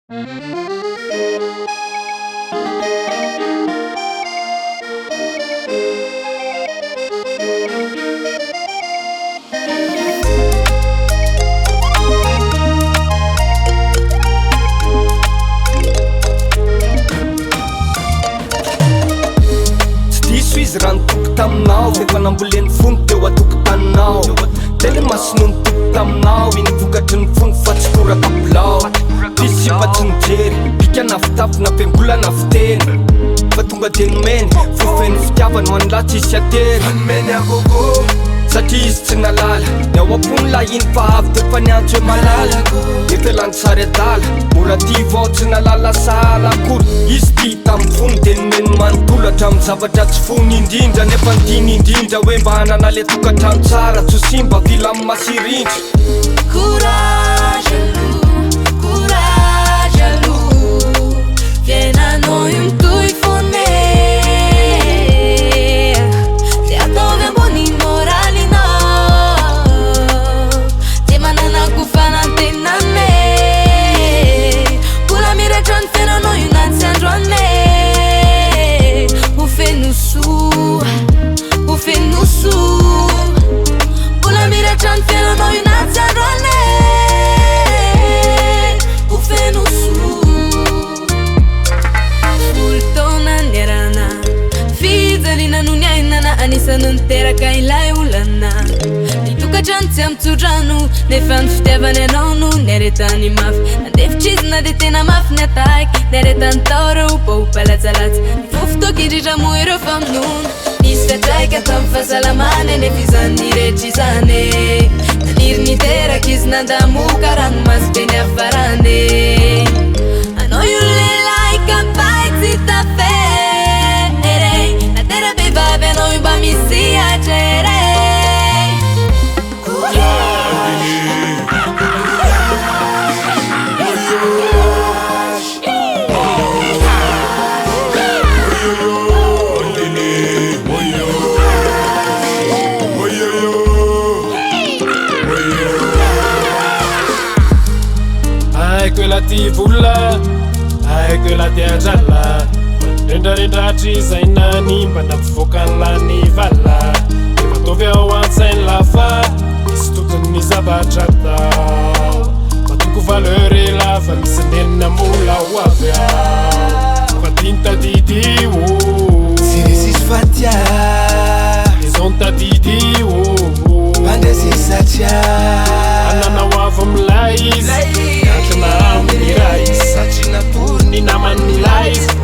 Izy rano toko taminao efa namboleny fony teo atokotaninao tele masonony toko taminao iny vokatry ny fony fa tsy toraka bilao tisipatsy nijery bika nafitafy nampembolana fiteny fa tonga de nomeny fofeny fitiavany ho an'la tsisy atery anomeny agogo satria izy tsy nalala ny ao ampony la iny fa avy de fa niantso hoe malala efa lany sary adala mora ty vao tsy nalala sahala akory izy ty tamy fony de nomeny manontolo hatramy zavatra tsy fony indrindra nefa nitiny indrindra hoe mba hanana le tokantrano tsara tsy ho simba vila amy masirindra Courage aloha, courage aloha, fiainanao io mitohy foane. Se ataovy ambony moralinao, de manana kofanantenane. Mbola miratra ny fiainanao io na tsy androane. Ho feno soa, ho feno soa. Mbola miratra ny fiainanao io na tsy androane. Ho feno soa. Folo taona niarana, fijaliana no ny ainana, anisany niteraka ilay olana. Nitokatrano tsy amitsodrano, nefa ny fitiavany anao no niaretany mafy. Nandefitra izy na de tena mafy ny ataky, niaretany tao reo pahopalatsalatsa. Nifofotoky indrindra moa ireo famonoana, nisy fiatraika tamy fahasalamany nefa izany rehetra izany. Naniry niteraky izy nandamoka ranomasy be ny afarany. Anao io lehilahy kapay tsy tafere, natera vehivavy anao io mba misy atrere. Quella ti vulla, quella ti ajalla. Rendrarendratry zay nany mba nampivoakan'la vala. Efa tovy ao an-tsainy lafa misy totony zavatra atao. Matoko valeur lava misy nenina mola ho avy fa tiny tadidio tsy resisy fatia les on tadidio mandresy satria ananao avy amilay izy miatrana amin'ny raha izy satria natory ny namany lay izy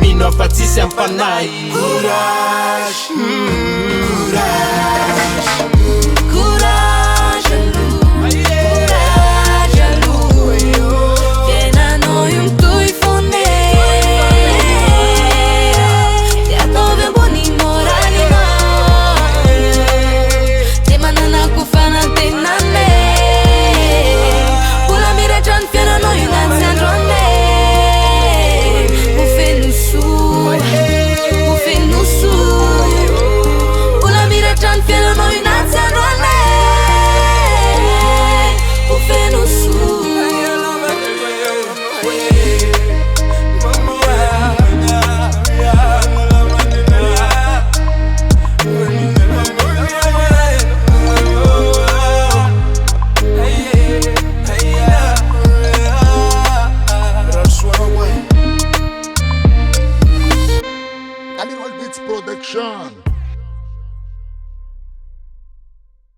mino afa tsisy ampanay. Courage, Courage aloha, courage aloha, fiainanao io mitohy foane. Se ataovy ambony moralinao, de manana kofanantenane. Mbola miratra ny fiainanao io na tsy androane. Ho feno soa, ho feno soa. Mbola miratra ny fiainanao io na tsy androane. Ho feno soa. Animal Beats Production.